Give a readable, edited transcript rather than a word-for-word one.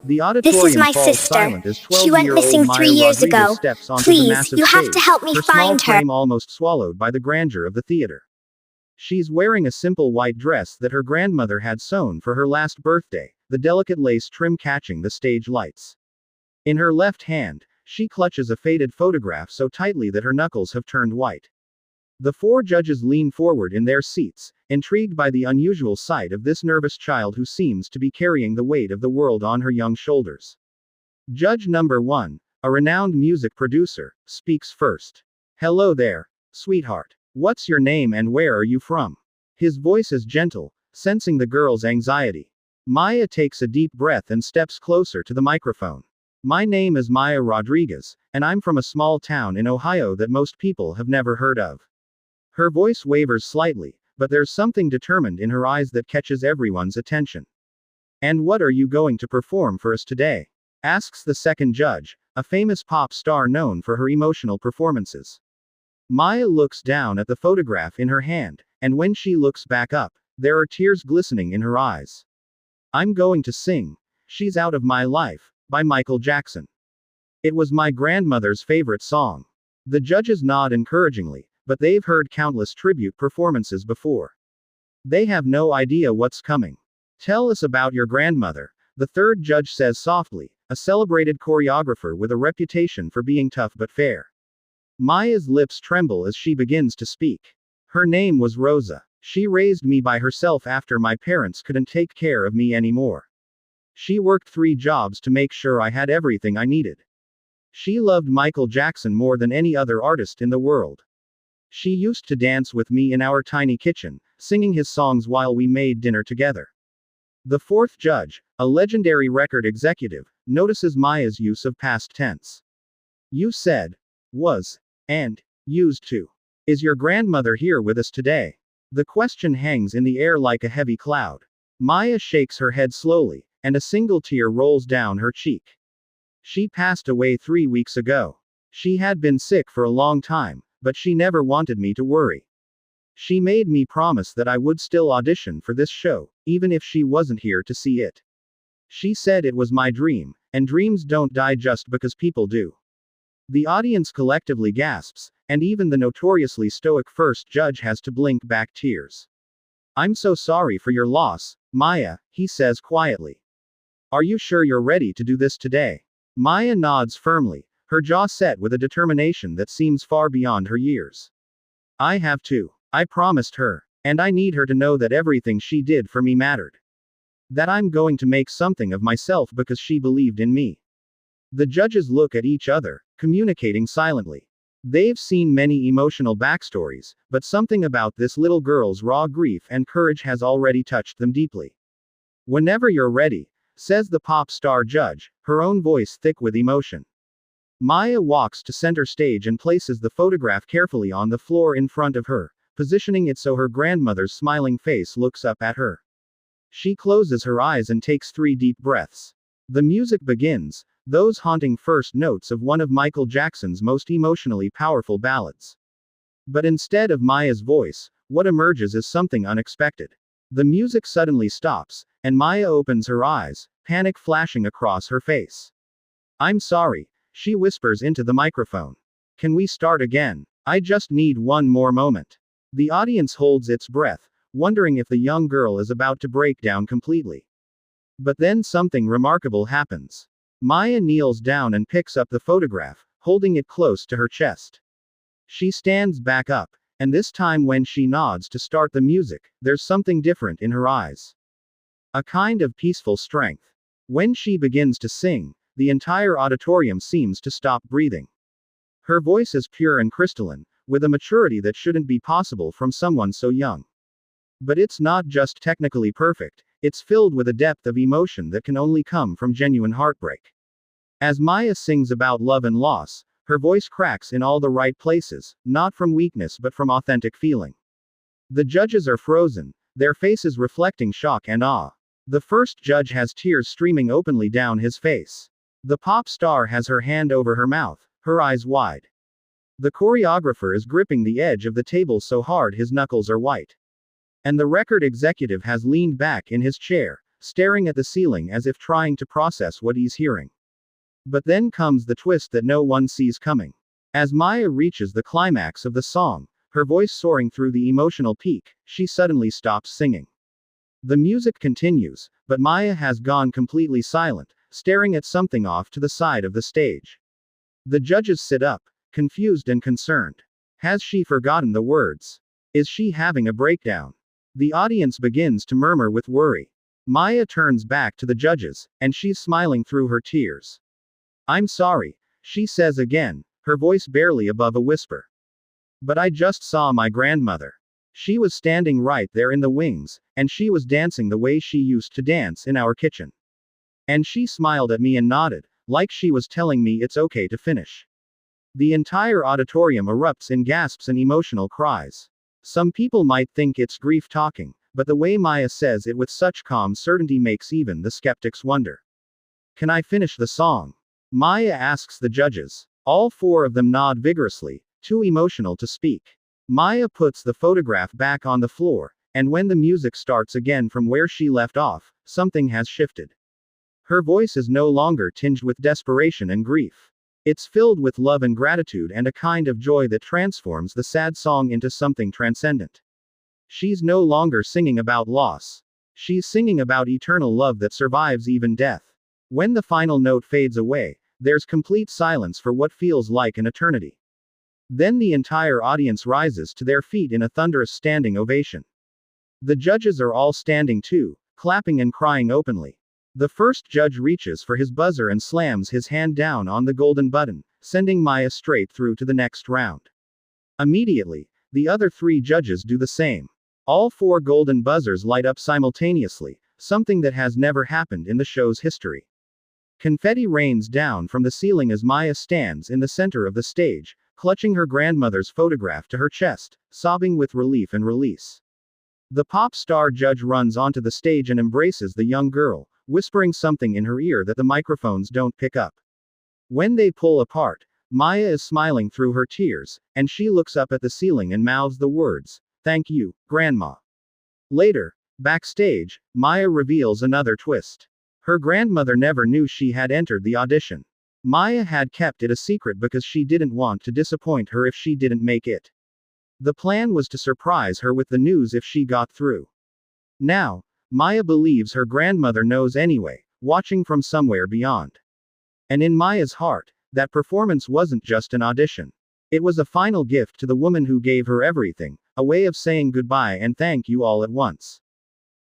The This is auditorium my falls sister. silent as She went 12-year-old missing Maya 3 years Rodriguez ago. steps onto the Please, massive you have stage, to help me her small find her. frame almost swallowed by the grandeur of the theater. She's wearing a simple white dress that her grandmother had sewn for her last birthday, the delicate lace trim catching the stage lights. In her left hand, she clutches a faded photograph so tightly that her knuckles have turned white. The four judges lean forward in their seats, intrigued by the unusual sight of this nervous child who seems to be carrying the weight of the world on her young shoulders. Judge number 1, a renowned music producer, speaks first. Hello there, sweetheart. What's your name and where are you from? His voice is gentle, sensing the girl's anxiety. Maya takes a deep breath and steps closer to the microphone. My name is Maya Rodriguez, and I'm from a small town in Ohio that most people have never heard of. Her voice wavers slightly, but there's something determined in her eyes that catches everyone's attention. And what are you going to perform for us today? Asks the second judge, a famous pop star known for her emotional performances. Maya looks down at the photograph in her hand, and when she looks back up, there are tears glistening in her eyes. I'm going to sing She's Out of My Life, by Michael Jackson. It was my grandmother's favorite song. The judges nod encouragingly, but they've heard countless tribute performances before. They have no idea what's coming. Tell us about your grandmother, the third judge says softly, a celebrated choreographer with a reputation for being tough but fair. Maya's lips tremble as she begins to speak. Her name was Rosa. She raised me by herself after my parents couldn't take care of me anymore. She worked 3 jobs to make sure I had everything I needed. She loved Michael Jackson more than any other artist in the world. She used to dance with me in our tiny kitchen, singing his songs while we made dinner together. The fourth judge, a legendary record executive, notices Maya's use of past tense. You said, was, and, used to. Is your grandmother here with us today? The question hangs in the air like a heavy cloud. Maya shakes her head slowly, and a single tear rolls down her cheek. She passed away 3 weeks ago. She had been sick for a long time, but she never wanted me to worry. She made me promise that I would still audition for this show, even if she wasn't here to see it. She said it was my dream, and dreams don't die just because people do. The audience collectively gasps, and even the notoriously stoic first judge has to blink back tears. I'm so sorry for your loss, Maya, he says quietly. Are you sure you're ready to do this today? Maya nods firmly, her jaw set with a determination that seems far beyond her years. I have to. I promised her. And I need her to know that everything she did for me mattered. That I'm going to make something of myself because she believed in me. The judges look at each other, communicating silently. They've seen many emotional backstories, but something about this little girl's raw grief and courage has already touched them deeply. Whenever you're ready, says the pop star judge, her own voice thick with emotion. Maya walks to center stage and places the photograph carefully on the floor in front of her, positioning it so her grandmother's smiling face looks up at her. She closes her eyes and takes 3 deep breaths. The music begins, those haunting first notes of one of Michael Jackson's most emotionally powerful ballads. But instead of Maya's voice, what emerges is something unexpected. The music suddenly stops, and Maya opens her eyes, panic flashing across her face. I'm sorry, she whispers into the microphone. Can we start again? I just need one more moment. The audience holds its breath, wondering if the young girl is about to break down completely. But then something remarkable happens. Maya kneels down and picks up the photograph, holding it close to her chest. She stands back up, and this time when she nods to start the music, there's something different in her eyes. A kind of peaceful strength. When she begins to sing, the entire auditorium seems to stop breathing. Her voice is pure and crystalline, with a maturity that shouldn't be possible from someone so young. But it's not just technically perfect, it's filled with a depth of emotion that can only come from genuine heartbreak. As Maya sings about love and loss, her voice cracks in all the right places, not from weakness but from authentic feeling. The judges are frozen, their faces reflecting shock and awe. The first judge has tears streaming openly down his face. The pop star has her hand over her mouth, her eyes wide. The choreographer is gripping the edge of the table so hard his knuckles are white. And the record executive has leaned back in his chair, staring at the ceiling as if trying to process what he's hearing. But then comes the twist that no one sees coming. As Maya reaches the climax of the song, her voice soaring through the emotional peak, she suddenly stops singing. The music continues, but Maya has gone completely silent, staring at something off to the side of the stage. The judges sit up, confused and concerned. Has she forgotten the words? Is she having a breakdown? The audience begins to murmur with worry. Maya turns back to the judges, and she's smiling through her tears. "I'm sorry," she says again, her voice barely above a whisper. "But I just saw my grandmother. She was standing right there in the wings, and she was dancing the way she used to dance in our kitchen. And she smiled at me and nodded, like she was telling me it's okay to finish." The entire auditorium erupts in gasps and emotional cries. Some people might think it's grief talking, but the way Maya says it with such calm certainty makes even the skeptics wonder. "Can I finish the song?" Maya asks the judges. All four of them nod vigorously, too emotional to speak. Maya puts the photograph back on the floor, and when the music starts again from where she left off, something has shifted. Her voice is no longer tinged with desperation and grief. It's filled with love and gratitude and a kind of joy that transforms the sad song into something transcendent. She's no longer singing about loss. She's singing about eternal love that survives even death. When the final note fades away, there's complete silence for what feels like an eternity. Then the entire audience rises to their feet in a thunderous standing ovation. The judges are all standing too, clapping and crying openly. The first judge reaches for his buzzer and slams his hand down on the golden button, sending Maya straight through to the next round. Immediately, the other three judges do the same. All four golden buzzers light up simultaneously, something that has never happened in the show's history. Confetti rains down from the ceiling as Maya stands in the center of the stage, clutching her grandmother's photograph to her chest, sobbing with relief and release. The pop star judge runs onto the stage and embraces the young girl, whispering something in her ear that the microphones don't pick up. When they pull apart, Maya is smiling through her tears, and she looks up at the ceiling and mouths the words, "Thank you, Grandma." Later, backstage, Maya reveals another twist. Her grandmother never knew she had entered the audition. Maya had kept it a secret because she didn't want to disappoint her if she didn't make it. The plan was to surprise her with the news if she got through. Now, Maya believes her grandmother knows anyway, watching from somewhere beyond. And in Maya's heart, that performance wasn't just an audition. It was a final gift to the woman who gave her everything, a way of saying goodbye and thank you all at once.